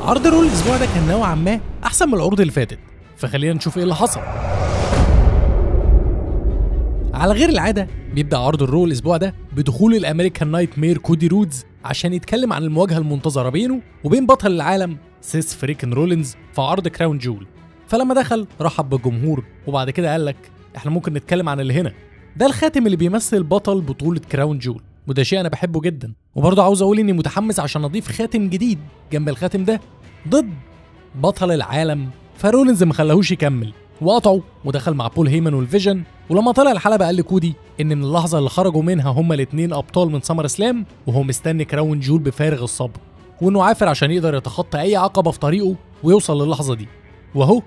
عرض رول الاسبوع ده كان نوعا ما احسن من العروض اللي فاتت، فخلينا نشوف ايه اللي حصل. على غير العاده بيبدا عرض الرول الاسبوع ده بدخول الامريكان نايت مير كودي رودز عشان يتكلم عن المواجهه المنتظره بينه وبين بطل العالم سيس فريكن رولينز في عرض كراون جول. فلما دخل رحب بالجمهور وبعد كده قال لك احنا ممكن نتكلم عن اللي هنا. ده الخاتم اللي بيمثل بطل بطوله كراون جول، وده شيء انا بحبه جدا. وبرضه عاوز اقول اني متحمس عشان اضيف خاتم جديد جنب الخاتم ده ضد بطل العالم، فرولينز ما خلاهوش يكمل وقطعه ودخل مع بول هيمن والفيجن. ولما طلع الحلبة قال لكودي ان من اللحظه اللي خرجوا منها هما الاثنين ابطال من سمر سلام وهو مستني كراون جول بفارغ الصبر، وانه عافر عشان يقدر يتخطى اي عقبه في طريقه ويوصل للحظه دي. واهو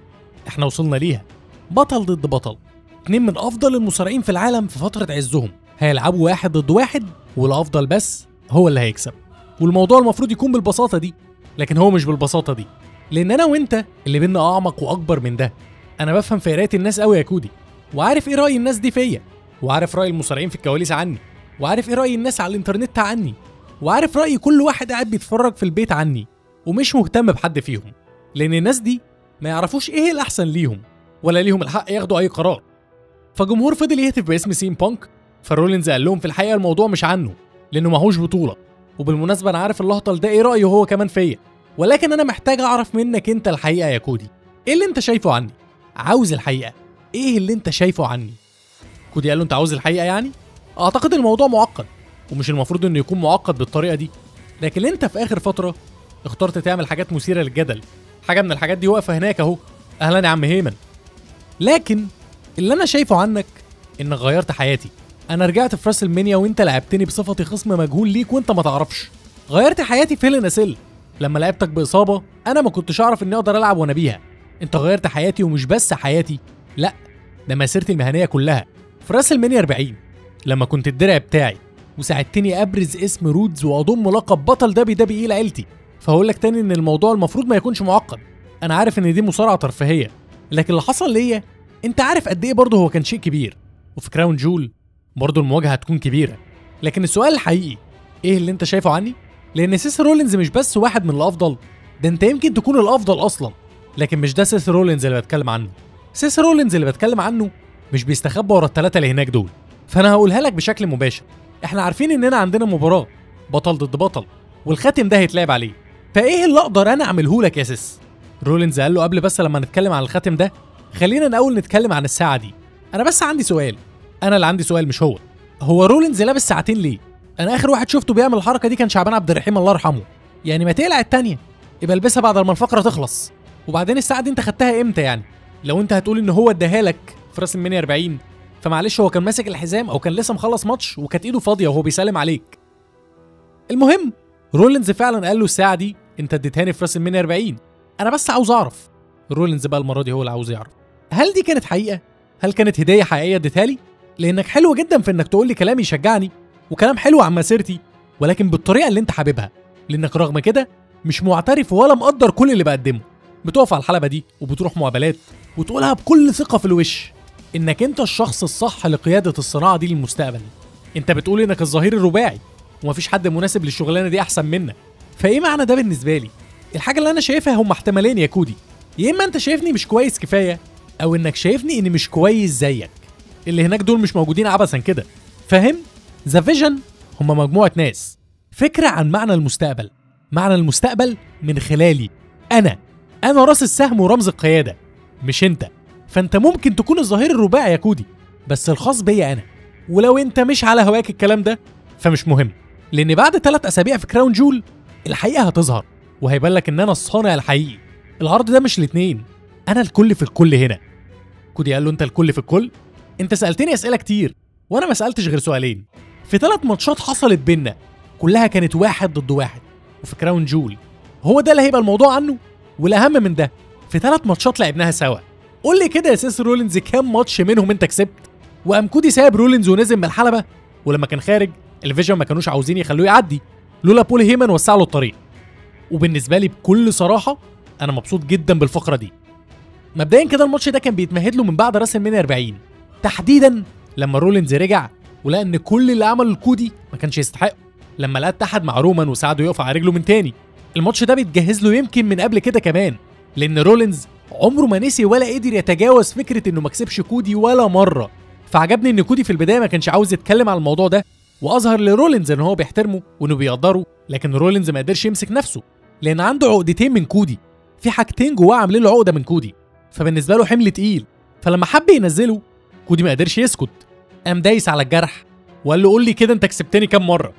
احنا وصلنا ليها، بطل ضد بطل، اتنين من افضل المصارعين في العالم في فتره عزهم هيلعبوا واحد ضد واحد، والافضل بس هو اللي هيكسب. والموضوع المفروض يكون بالبساطه دي، لكن هو مش بالبساطه دي، لان انا وانت اللي بينا اعمق واكبر من ده. انا بفهم في قرايه الناس قوي يا كودي، وعارف ايه راي الناس دي فيا، وعارف راي المصارعين في الكواليس عني، وعارف ايه راي الناس على الانترنت عني، وعارف راي كل واحد قاعد بيتفرج في البيت عني ومش مهتم بحد فيهم، لان الناس دي ما يعرفوش ايه الاحسن ليهم ولا ليهم الحق ياخدوا اي قرار. فجمهور فضل يهتف باسم سين بانك، فرولينز قال لهم في الحقيقه الموضوع مش عنه لانه ماهوش بطوله. وبالمناسبه انا عارف اللهطل ده ايه رايه هو كمان فيا، ولكن انا محتاج اعرف منك انت الحقيقه يا كودي. ايه اللي انت شايفه عني؟ عاوز الحقيقه، ايه اللي انت شايفه عني؟ كودي قال له انت عاوز الحقيقه يعني؟ اعتقد الموضوع معقد، ومش المفروض انه يكون معقد بالطريقه دي، لكن انت في اخر فتره اخترت تعمل حاجات مثيره للجدل. حاجه من الحاجات دي واقفه هناك اهو، اهلا يا عم هيمن. لكن اللي انا شايفه عنك انك غيرت حياتي. انا رجعت في راس المنيا وانت لعبتني بصفتي خصم مجهول ليك وانت ما تعرفش. غيرت حياتي في هيل سيل لما لعبتك باصابه انا ما كنتش اعرف اني اقدر العب وانا بيها. انت غيرت حياتي، ومش بس حياتي، لا ده مسيرتي المهنيه كلها. في راس المنيا 40 لما كنت الدرع بتاعي وساعدتني ابرز اسم رودز واضم لقب بطل دبليو لعيلتي. فهقول لك تاني ان الموضوع المفروض ما يكونش معقد. انا عارف ان دي مصارعه ترفيهيه، لكن اللي حصل ليا انت عارف قد ايه برضه هو كان شيء كبير. وفي كراون جول برضه المواجهه هتكون كبيره. لكن السؤال الحقيقي ايه اللي انت شايفه عني؟ لان سيس رولينز مش بس واحد من الافضل، ده انت يمكن تكون الافضل اصلا. لكن مش ده سيس رولينز اللي بتكلم عنه. سيس رولينز اللي بتكلم عنه مش بيستخبى ورا الثلاثه اللي هناك دول. فانا هقولها لك بشكل مباشر، احنا عارفين اننا عندنا مباراه بطل ضد بطل، والخاتم ده هيتلعب عليه. فايه اللي اقدر انا اعمله لك يا سيس؟ رولينز قال له قبل بس لما نتكلم عن الخاتم ده خلينا الاول نتكلم عن الساعه دي. انا بس عندي سؤال، انا اللي عندي سؤال مش هو رولينز لابس ساعتين ليه؟ انا اخر واحد شفته بيعمل الحركه دي كان شعبان عبد الرحيم الله يرحمه. يعني ما تقلع التانيه، يبقى البسها بعد ما الفقره تخلص. وبعدين الساعه دي انت خدتها امتى يعني؟ لو انت هتقول ان هو اداها لك في راس المنيا 40 فمعلش هو كان ماسك الحزام او كان لسه مخلص ماتش وكانت ايده فاضيه وهو بيسلم عليك. المهم رولينز فعلا قال له الساعه دي انت اديتهاني في راس المنيا 40. انا بس عاوز اعرف، رولينز بقى المره دي هو اللي عاوز يعرف، هل دي كانت حقيقه؟ هل كانت هديه حقيقيه اديتها لي؟ لانك حلو جدا في انك تقول لي كلام يشجعني وكلام حلو عن مسيرتي، ولكن بالطريقه اللي انت حاببها، لانك رغم كده مش معترف ولا مقدر كل اللي بقدمه. بتقف على الحلبه دي وبتروح مقابلات وتقولها بكل ثقه في الوش انك انت الشخص الصح لقياده الصناعه دي للمستقبل. انت بتقول انك الظهير الرباعي ومفيش حد مناسب للشغلانه دي احسن منك. فايه معنى ده بالنسبه لي؟ الحاجه اللي انا شايفها هم احتمالين يا كودي، يا اما انت شايفني مش كويس كفايه، او انك شايفني اني مش كويس زيك. اللي هناك دول مش موجودين عبثا كده، فاهم؟ ذا فيجن هم مجموعه ناس، فكره عن معنى المستقبل. معنى المستقبل من خلالي انا راس السهم ورمز القياده، مش انت. فانت ممكن تكون الظهير الرباعي يا كودي، بس الخاص بيا انا. ولو انت مش على هواك الكلام ده فمش مهم، لان بعد 3 أسابيع في كراون جول الحقيقه هتظهر وهيبان لك ان انا الصانع الحقيقي. العرض ده مش الاتنين، انا الكل في الكل هنا. كودي قال له انت الكل في الكل؟ انت سالتني اسئله كتير وانا ما سالتش غير سؤالين في 3 ماتشات حصلت بينا، كلها كانت 1 ضد 1 وفي كراون جول. هو ده اللي هيبقى الموضوع عنه؟ والاهم من ده في 3 ماتشات لعبناها سوا. قول لي كده يا سيس رولينز كام ماتش منهم انت كسبت؟ وقام كودي ساب رولينز ونزل من الحلبه، ولما كان خارج الفيجن ما كانوش عاوزين يخلوه يعدي لولا بول هيمن وسع له الطريق. وبالنسبه لي بكل صراحه انا مبسوط جدا بالفقره دي. مبدئيا كده الماتش ده كان بيتمهد له من بعد راس المنيا 40 تحديدا، لما رولينز رجع ولقى ان كل اللي عمله الكودي ما كانش يستحق. لما لقى اتحد مع رومان وساعده يقف على رجله من تاني، الماتش ده بيتجهز له يمكن من قبل كده كمان، لان رولينز عمره ما نسي ولا قدر يتجاوز فكره انه ما كسبش كودي ولا مره. فعجبني ان كودي في البدايه ما كانش عاوز يتكلم عن الموضوع ده، واظهر لرولينز ان هو بيحترمه وانه بيقدره، لكن رولينز ما قدرش يمسك نفسه لان عنده عقدتين من كودي، في حاجتين جواه عاملين له عقده من كودي، فبالنسبه له حمل تقيل. فلما حب ينزله كودي ما قدرش يسكت، قام دايس على الجرح وقال له قول لي كده انت كسبتني كام مره.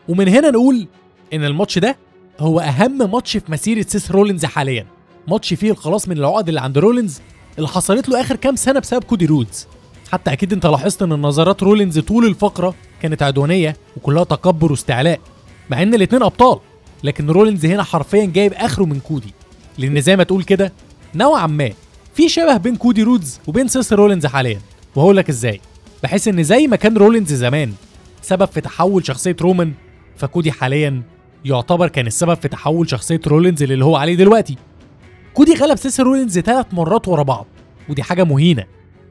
ومن هنا نقول ان الماتش ده هو اهم ماتش في مسيره سيث رولينز حاليا، ماتش فيه الخلاص من العقد اللي عند رولينز اللي حصلت له اخر كام سنه بسبب كودي رودز. حتى اكيد انت لاحظت ان نظرات رولينز طول الفقره كانت عدوانيه وكلها تكبر واستعلاء، مع ان الاتنين ابطال، لكن رولينز هنا حرفيا جايب اخره من كودي، لان زي ما تقول كده نوعا ما في شبه بين كودي رودز وبين سيث رولينز حاليا. وهقول لك ازاي. بحيث ان زي ما كان رولينز زمان سبب في تحول شخصيه رومان، فكودي حاليا يعتبر كان السبب في تحول شخصيه رولينز اللي هو عليه دلوقتي. كودي غلب سيث رولينز 3 مرات ورا بعض، ودي حاجه مهينه.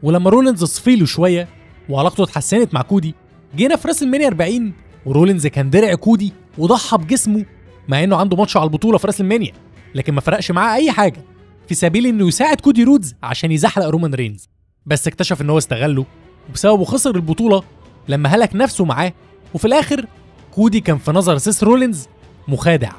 ولما رولينز صفيله شويه وعلاقته اتحسنت مع كودي، جينا في راس المانيا 40 ورولينز كان درع كودي وضحى بجسمه، مع انه عنده ماتش على البطوله في راس المانيا، لكن ما فرقش معاه اي حاجه في سبيل انه يساعد كودي رودز عشان يزحلق رومان رينز. بس اكتشف ان هو استغله وبسببه خسر البطوله لما هلك نفسه معاه. وفي الاخر كودي كان في نظر سيث رولينز مخادع،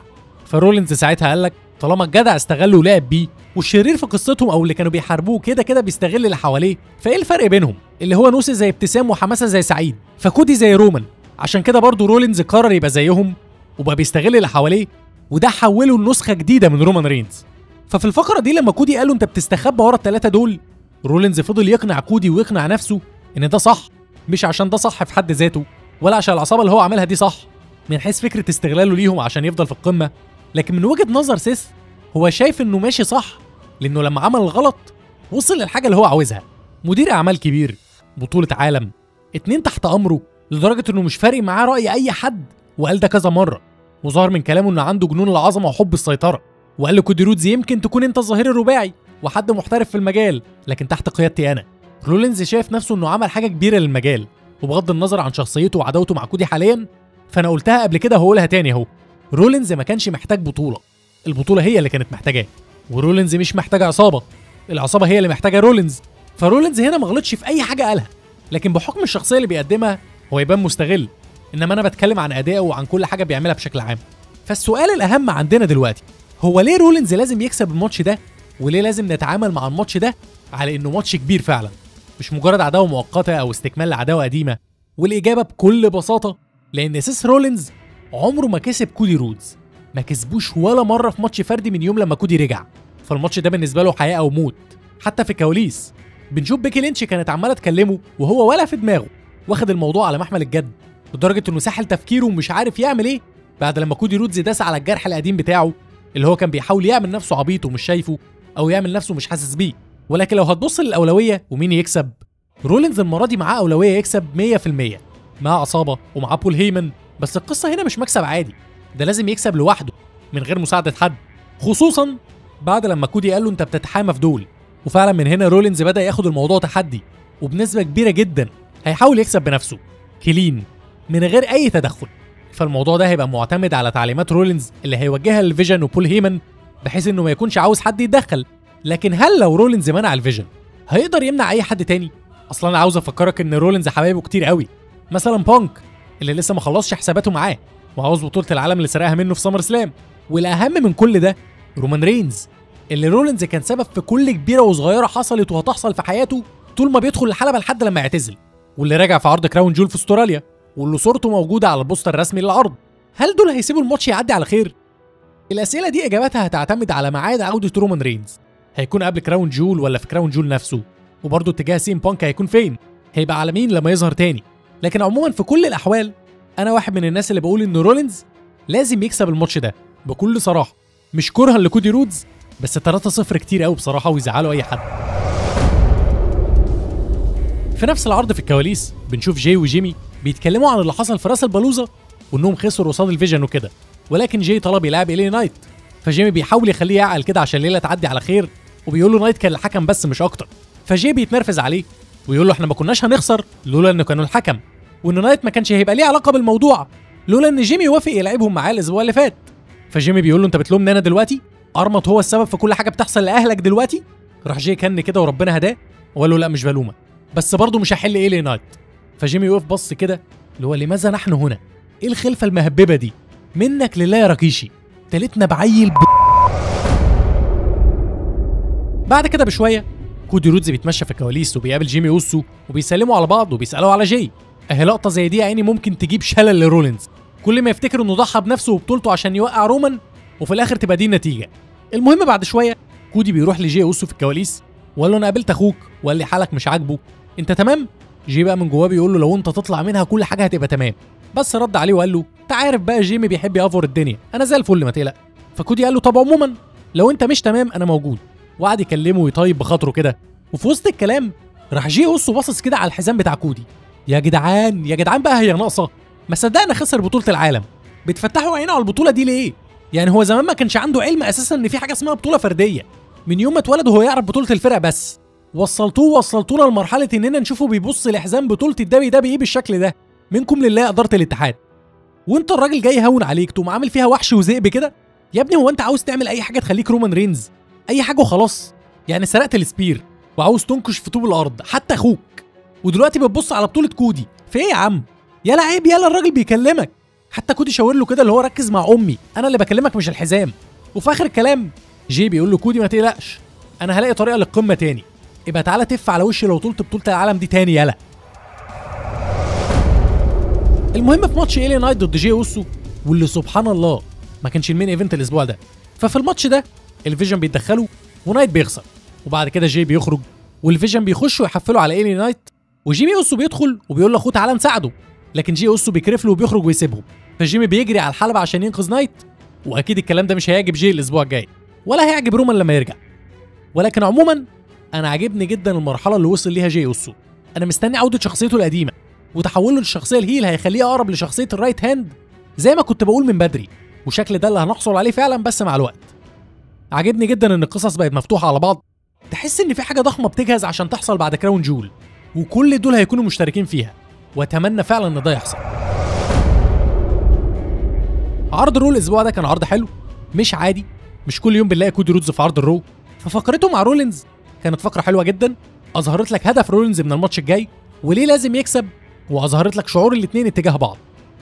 فرولينز ساعتها قال لك طالما الجدع استغله ولعب بيه، والشرير في قصتهم او اللي كانوا بيحاربوه كده كده بيستغل اللي حواليه، فايه الفرق بينهم؟ اللي هو نوسي زي ابتسام وحماسه زي سعيد، فكودي زي رومان. عشان كده برضه رولينز قرر يبقى زيهم وبقى بيستغل اللي حواليه، وده حوله لنسخه جديده من رومان رينز. ففي الفقره دي لما كودي قال له انت بتستخبى ورا ال3 دول، رولينز فضل يقنع كودي ويقنع نفسه ان ده صح، مش عشان ده صح في حد ذاته، ولا عشان العصابه اللي هو عاملها دي صح من حيث فكره استغلاله ليهم عشان يفضل في القمه، لكن من وجهه نظر سيث هو شايف انه ماشي صح، لانه لما عمل الغلط وصل للحاجه اللي هو عاوزها، مدير اعمال كبير، بطوله عالم، 2 تحت امره، لدرجه انه مش فارق معاه راي اي حد، وقال ده كذا مره. وظهر من كلامه انه عنده جنون العظمه وحب السيطره، وقال لكودي رودز يمكن تكون انت الظهير الرباعي وحد محترف في المجال، لكن تحت قيادتي انا. رولينز شايف نفسه انه عمل حاجه كبيره للمجال، وبغض النظر عن شخصيته وعداوته مع كودي حاليا، فانا قلتها قبل كده وهقولها تاني اهو، رولينز ما كانش محتاج بطوله، البطوله هي اللي كانت محتاجاه، ورولينز مش محتاج عصابه، العصابه هي اللي محتاجه رولينز. فرولينز هنا ما غلطش في اي حاجه قالها، لكن بحكم الشخصيه اللي بيقدمها هو يبان مستغل، انما انا بتكلم عن ادائه وعن كل حاجه بيعملها بشكل عام. فالسؤال الاهم عندنا دلوقتي هو ليه رولينز لازم يكسب الماتش ده، وليه لازم نتعامل مع الماتش ده على انه ماتش كبير فعلا، مش مجرد عداوه مؤقته او استكمال لعداوه قديمه؟ والاجابه بكل بساطه لان سيث رولينز عمره ما كسب كودي رودز، ما كسبوش ولا مره في ماتش فردي من يوم لما كودي رجع، فالماتش ده بالنسبه له حياه او موت. حتى في الكواليس بنشوف بيكي لينش كانت عماله تكلمه وهو ولا في دماغه، واخد الموضوع على محمل الجد، لدرجه انه ساحل تفكيره ومش عارف يعمل ايه بعد لما كودي رودز داس على الجرح القديم بتاعه، اللي هو كان بيحاول يعمل نفسه عبيط ومش شايفه، او يعمل نفسه مش حاسس بيه. ولكن لو هتبص للاولويه ومين يكسب، رولينز المره دي معاه اولويه يكسب 100%، مع عصابه ومع بول هيمن، بس القصه هنا مش مكسب عادي، ده لازم يكسب لوحده من غير مساعده حد، خصوصا بعد لما كودي قال له انت بتتحامى في دول. وفعلا من هنا رولينز بدا ياخد الموضوع تحدي، وبنسبه كبيره جدا هيحاول يكسب بنفسه كلين من غير اي تدخل. فالموضوع ده هيبقى معتمد على تعليمات رولينز اللي هيوجهها للفيجن وبول هيمن، بحيث انه ما يكونش عاوز حد يتدخل. لكن هل لو رولينز منع الفيجن هيقدر يمنع اي حد تاني؟ اصلا انا عاوز افكرك ان رولينز حبايبه كتير قوي، مثلا بانك اللي لسه ما خلصش حساباته معاه وعاوز بطوله العالم اللي سرقها منه في سمر سلام، والاهم من كل ده رومان رينز اللي رولينز كان سبب في كل كبيره وصغيره حصلت وهتحصل في حياته طول ما بيدخل الحلبه لحد لما يعتزل، واللي راجع في عرض كراون جول في استراليا، واللي صورته موجوده على البوستر الرسمي للعرض. هل دول هيسيبوا الماتش يعدي على خير؟ الاسئله دي اجابتها هتعتمد على ميعاد عوده رومان رينز، هيكون قبل كراون جول ولا في كراون جول نفسه، وبرضه اتجاه سين بانك هيكون فين، هيبقى على مين لما يظهر تاني. لكن عموما في كل الاحوال انا واحد من الناس اللي بقول ان رولينز لازم يكسب الماتش ده بكل صراحه، مش كرها لكودي رودز، بس 3-0 كتير قوي بصراحه ويزعلوا اي حد. في نفس العرض في الكواليس بنشوف جاي وجيمي بيتكلموا عن اللي حصل في راس البلوزه وانهم خسروا قصاد الفيجن وكده، ولكن جاي طلب يلعب إلي نايت، فجيمي بيحاول يخليه يعقل كده عشان الليله تعدي على خير، وبيقول له نايت كان الحكم بس مش اكتر. فجاي بيتنرفز عليه ويقول له احنا ما كناش هنخسر لولا انه كانوا الحكم، وان نايت ما كانش هيبقى ليه علاقه بالموضوع لولا ان جيمي وافق يلعبهم معاه الاسبوع اللي فات. فجيمي بيقول له انت بتلومني انا دلوقتي؟ ارمط هو السبب في كل حاجه بتحصل لاهلك دلوقتي؟ راح جاي كن كده وربنا هداه وقال له لا مش بلومك، بس برضه مش هحل ايه نايت. فجيمي وقف بص كده اللي هو لماذا نحن هنا؟ ايه الخلفه المهببه دي؟ منك لله يا ركيشي، تالتنا بعيل بعد كده بشويه كودي رودز بيتمشى في الكواليس وبيقابل جيمي اوسو وبيسلموا على بعض وبيسالوا على جاي. اهي لقطه زي دي يا عيني ممكن تجيب شلل لرولينز، كل ما يفتكر انه ضحى بنفسه وبطولته عشان يوقع رومان وفي الاخر تبقى دي النتيجه. المهم بعد شويه كودي بيروح لجاي اوسو في الكواليس وقال له انا قابلت اخوك وقال لي حالك مش عاجبه، انت تمام؟ جي بقى من جواه بيقول له لو انت تطلع منها كل حاجه هتبقى تمام، بس رد عليه وقال له انت عارف بقى جيمي بيحب يافور الدنيا، انا زي الفل ما تقلق. فكودي قال له طب عموما لو انت مش تمام انا موجود، وقعد يكلمه ويطيب بخاطره كده. وفي وسط الكلام راح جي اوسو باصص كده على الحزام بتاع كودي. يا جدعان يا جدعان بقى هي ناقصه، ما صدقنا خسر بطوله العالم، بتفتحوا عينه على البطوله دي ليه؟ يعني هو زمان ما كانش عنده علم اساسا ان في حاجه اسمها بطوله فرديه، من يوم ما اتولد وهو يعرف بطوله الفرق بس. وصلتونا لمرحله اننا نشوفه بيبص لحزام بطوله الدبي ده بايه بالشكل ده. منكم لله اداره الاتحاد، وانت الراجل جاي هون عليك تقوم عامل فيها وحش وذئب كده؟ يا ابني هو انت عاوز تعمل اي حاجه تخليك رومان رينز؟ اي حاجه وخلاص، يعني سرقت السبير وعاوز تنكش في طوب الارض حتى اخوك، ودلوقتي بتبص على بطوله كودي في ايه يا عم؟ يلا عيب، يلا الراجل بيكلمك. حتى كودي شاور له كده اللي هو ركز مع امي، انا اللي بكلمك مش الحزام. وفي اخر الكلام جي بيقول له كودي ما تقلقش، انا هلاقي طريقه للقمه تاني، يبقى تعالى تف على وشي لو طولت بطوله العالم دي تاني يلا. المهم في ماتش إيلي نايت ضد جي اوسو، واللي سبحان الله ما كانش المين ايفنت الاسبوع ده، ففي الماتش ده الفيجن بيتدخلوا ونايت بيخسر، وبعد كده جي بيخرج والفيجن بيخشوا يحفلوا على إيلي نايت، وجيمي اوسو بيدخل وبيقول لاخوه تعالى نساعده، لكن جي اوسو بيكرف له وبيخرج ويسيبهم. فجيمي بيجري على الحلبة عشان ينقذ نايت، واكيد الكلام ده مش هيعجب جي الاسبوع الجاي ولا هيعجب رومان لما يرجع. ولكن عموما انا عاجبني جدا المرحله اللي وصل ليها جي اوسو، انا مستني عوده شخصيته القديمه وتحوله للشخصيه الهيل هيخليه اقرب لشخصيه الرايت هاند زي ما كنت بقول من بدري، وشكل ده اللي هنحصل عليه فعلا بس مع الوقت. عاجبني جدا ان القصص بقت مفتوحه على بعض، تحس ان في حاجه ضخمه بتجهز عشان تحصل بعد كراون جول، وكل دول هيكونوا مشتركين فيها، واتمنى فعلا ان ده يحصل. عرض الرو الاسبوع ده كان عرض حلو مش عادي، مش كل يوم بنلاقي كودي رودز في عرض الرو، ففقرته مع رولينز كانت فقره حلوه جدا، اظهرت لك هدف رولينز من الماتش الجاي وليه لازم يكسب، واظهرت لك شعور الاثنين اتجاه بعض.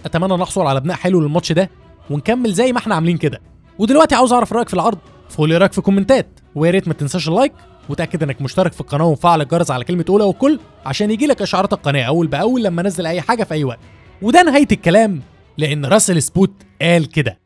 اتمنى نحصل على بناء حلو للماتش ده ونكمل زي ما احنا عاملين كده. ودلوقتي عاوز اعرف رايك في العرض، فقول لي رايك في الكومنتات، ويا ريت ما تنساش اللايك، وتاكد انك مشترك في القناه ومفعل الجرس على كلمه اولى والكل عشان يجيلك اشعارات القناه اول باول لما انزل اي حاجه في اي وقت. وده نهايه الكلام لان راسل سبوت قال كده.